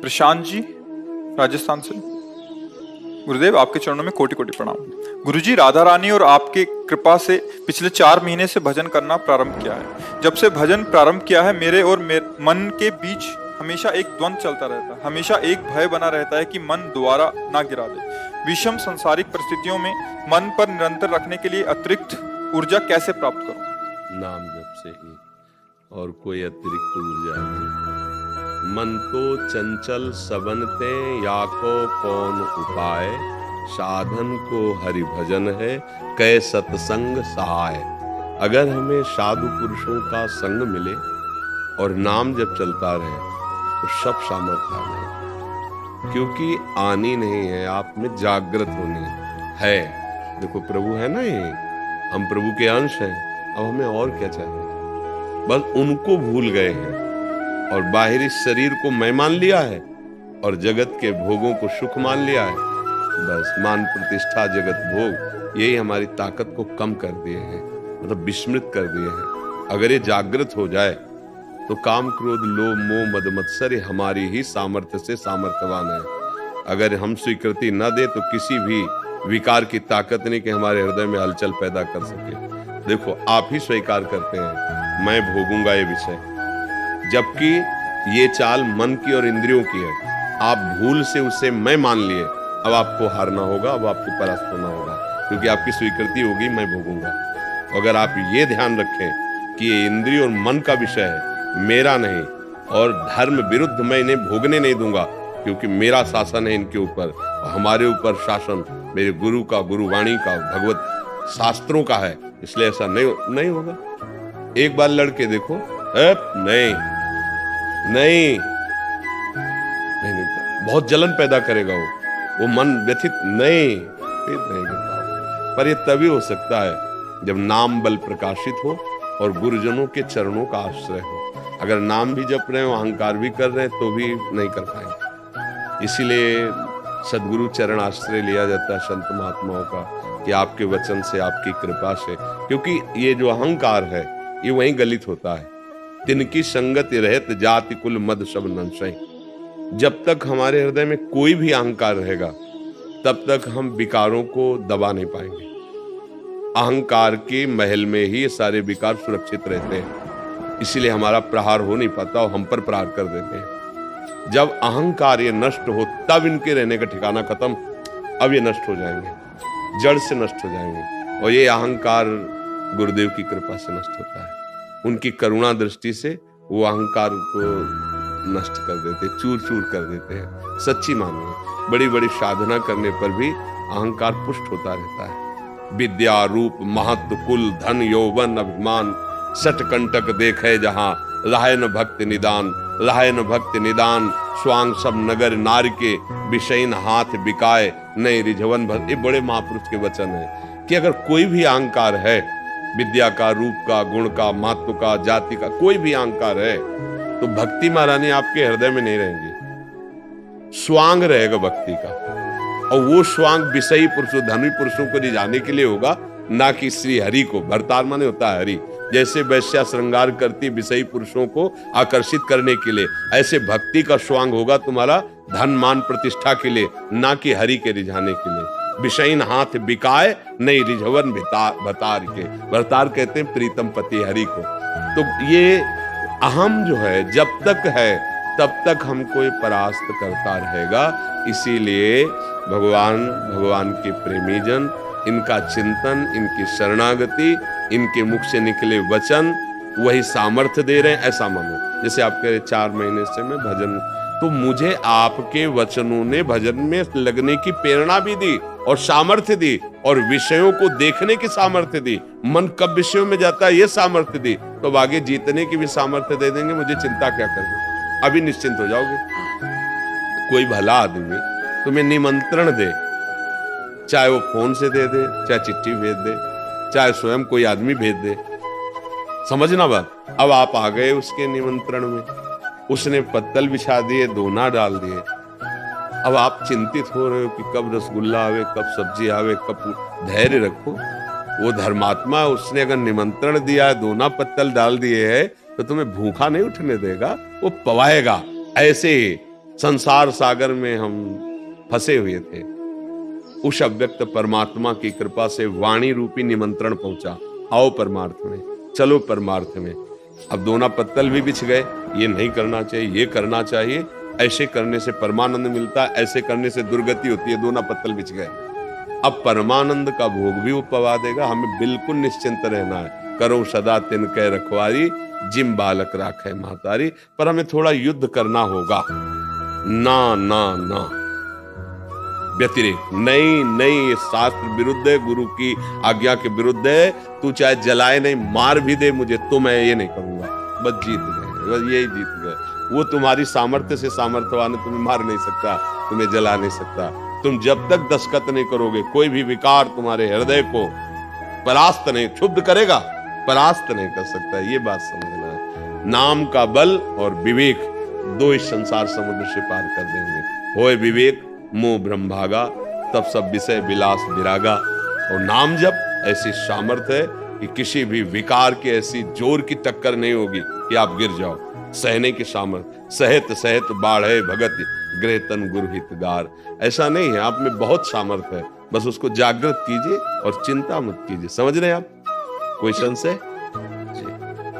प्रशांत जी, राजस्थान से। गुरुदेव, आपके चरणों में कोटि कोटि प्रणाम। गुरुजी, राधा रानी और आपके कृपा से पिछले 4 महीने से भजन करना प्रारंभ किया है। जब से भजन प्रारंभ किया है, मेरे और मन के बीच हमेशा एक द्वंद्व चलता रहता है। हमेशा एक भय बना रहता है कि मन दोबारा ना गिरा दे। विषम संसारिक परिस्थितियों में मन पर निरंतर रखने के लिए अतिरिक्त ऊर्जा कैसे प्राप्त करूं? नाम जप से ही, और कोई अतिरिक्त ऊर्जा नहीं। मन तो चंचल सबनते, या को कौन उपाय, साधन को हरि भजन है, कै सत्संग सहाय। अगर हमें साधु पुरुषों का संग मिले और नाम जब चलता रहे तो सब सामर्थ्य आ जाए, क्योंकि आनी नहीं है, आप में जागृत होनी है। देखो प्रभु है ना, ये हम प्रभु के अंश हैं। अब हमें और क्या चाहिए? बस उनको भूल गए हैं और बाहरी शरीर को मैं मान लिया है और जगत के भोगों को सुख मान लिया है। बस मान प्रतिष्ठा जगत भोग, यही हमारी ताकत को कम कर दिए हैं, मतलब विस्मृत कर दिए हैं। अगर ये जागृत हो जाए तो काम क्रोध लोभ मोह मद मत्सर हमारी ही सामर्थ्य से सामर्थ्यवान है। अगर हम स्वीकृति न दे तो किसी भी विकार की ताकत नहीं कि हमारे हृदय में हलचल पैदा कर सके। देखो, आप ही स्वीकार करते हैं मैं भोगूंगा ये विषय, जबकि ये चाल मन की और इंद्रियों की है। आप भूल से उसे मैं मान लिए, अब आपको हारना होगा, अब आपको परास्त होना होगा, क्योंकि आपकी स्वीकृति होगी मैं भोगूंगा। अगर आप ये ध्यान रखें कि ये इंद्रिय और मन का विषय है, मेरा नहीं, और धर्म विरुद्ध मैं इन्हें भोगने नहीं दूंगा, क्योंकि मेरा शासन है इनके ऊपर, और हमारे ऊपर शासन मेरे गुरु का, गुरुवाणी का, भगवत शास्त्रों का है, इसलिए ऐसा नहीं होगा। एक बार लड़के देखो, नहीं नहीं नहीं, बहुत जलन पैदा करेगा वो मन व्यथित नहीं करता। पर ये तभी हो सकता है जब नाम बल प्रकाशित हो और गुरुजनों के चरणों का आश्रय हो। अगर नाम भी जप रहे हो, अहंकार भी कर रहे हैं, तो भी नहीं कर पाएंगे। इसीलिए सदगुरु चरण आश्रय लिया जाता है संत महात्माओं का, कि आपके वचन से, आपकी कृपा से, क्योंकि ये जो अहंकार है ये वहीं गलित होता है। तिनकी संगति रहत जाति कुल मद सब नंसै। जब तक हमारे हृदय में कोई भी अहंकार रहेगा तब तक हम विकारों को दबा नहीं पाएंगे। अहंकार के महल में ही ये सारे विकार सुरक्षित रहते हैं, इसीलिए हमारा प्रहार हो नहीं पाता और हम पर प्रहार कर देते हैं। जब अहंकार ये नष्ट हो तब इनके रहने का ठिकाना खत्म, अब ये नष्ट हो जाएंगे, जड़ से नष्ट हो जाएंगे। और ये अहंकार गुरुदेव की कृपा से नष्ट होता है। उनकी करुणा दृष्टि से वो अहंकार को नष्ट कर देते, चूर चूर कर देते हैं। सच्ची मानिए, बड़ी बड़ी साधना करने पर भी अहंकार पुष्ट होता रहता है। विद्या रूप महत्व कुल धन यौवन अभिमान सट कंटक देखे जहां, लाहे न भक्त निदान, लाहे न भक्त निदान, स्वांग सब नगर नार के, विषयन हाथ बिकाए नहीं रिझवन भर। ये बड़े महापुरुष के वचन है कि अगर कोई भी अहंकार है, विद्या का, रूप का, गुण का, महत्व का, जाति का, कोई भी अहंकार है, तो भक्ति महारानी आपके हृदय में नहीं रहेंगी। स्वांग रहेगा भक्ति का, और वो स्वांग विषयी पुरुषों, धनी पुरुषों को रिझाने के लिए होगा, ना कि श्री हरि को। भरतार माने होता है हरि। जैसे वैश्या श्रृंगार करती विषयी पुरुषों को आकर्षित करने के लिए, ऐसे भक्ति का स्वांग होगा तुम्हारा धन मान प्रतिष्ठा के लिए, ना कि हरि के रिझाने के लिए। विषयन हाथ बिकाए नहीं रिझवन भतार के। भरतार कहते हैं प्रीतम पति हरि को। तो ये अहम जो है जब तक है तब तक हमको ये परास्त करता रहेगा। इसीलिए भगवान के प्रेमी जन, इनका चिंतन, इनकी शरणागति, इनके मुख से निकले वचन वही सामर्थ्य दे रहे हैं, ऐसा मानो। जैसे आप कह रहे 4 महीने से मैं भजन, तो मुझे आपके वचनों ने भजन में लगने की प्रेरणा भी दी और सामर्थ्य दी, और विषयों को देखने की सामर्थ्य दी। मन कब विषयों में जाता है ये सामर्थ्य दी, तो आगे जीतने की भी सामर्थ्य दे देंगे। मुझे चिंता क्या करनी, अभी निश्चिंत हो जाओगे। कोई भला आदमी तुम्हें निमंत्रण दे, चाहे वो फोन से दे दे, चाहे चिट्ठी भेज दे, चाहे स्वयं कोई आदमी भेज दे, समझना बात। अब आप आ गए उसके निमंत्रण में, उसने पत्तल बिछा दिए, दोना डाल दिए। अब आप चिंतित हो रहे हो कि कब रसगुल्ला आवे, कब सब्जी आवे, कब। धैर्य रखो, वो धर्मात्मा, उसने अगर निमंत्रण दिया है, दोना पत्तल डाल दिए है, तो तुम्हें भूखा नहीं उठने देगा, वो पवाएगा। ऐसे संसार सागर में हम फंसे हुए थे। उस अव्यक्त परमात्मा की कृपा से वाणी रूपी निमंत्रण पहुंचा, आओ परमार्थ में, चलो परमार्थ में। अब दोना पत्तल भी बिछ गए, ये नहीं करना चाहिए, ये करना चाहिए, ऐसे करने से परमानंद मिलता है, ऐसे करने से दुर्गति होती है, दोना पत्तल बिछ गए। अब परमानंद का भोग भी वो पवा देगा, हमें बिल्कुल निश्चिंत रहना है। करो सदा तिनके रखवारी, जिम बालक राखे महतारी। पर हमें थोड़ा युद्ध करना होगा। ना ना ना व्यतिरेक नहीं, नहीं, शास्त्र विरुद्ध है, गुरु की आज्ञा के विरुद्ध है। तू चाहे जलाए नहीं, मार भी दे मुझे, तो मैं ये नहीं करूंगा। बस जीत गए, बस यही जीत गए। वो तुम्हारी सामर्थ्य से सामर्थ्यवान है, तुम्हें मार नहीं सकता, तुम्हें जला नहीं सकता। तुम जब तक दस्तखत नहीं करोगे, कोई भी विकार तुम्हारे हृदय को परास्त नहीं, क्षुब्ध करेगा, परास्त नहीं कर सकता। ये बात समझना है। नाम का बल और विवेक दो इस संसार समुद्र से पार कर देंगे। होए विवेक मोह ब्रह्म भागा, तब सब विषय विलास विरागा। और नाम जप ऐसी सामर्थ्य है कि किसी भी विकार की ऐसी जोर की टक्कर नहीं होगी कि आप गिर जाओ। सहने की सामर्थ्य, सहत सहत बाढ़े भगत गृहतन गुरु हितगार। ऐसा नहीं है, आप में बहुत सामर्थ्य है, बस उसको जागृत कीजिए और चिंता मत कीजिए। समझ रहे हैं आप? कोई संशय?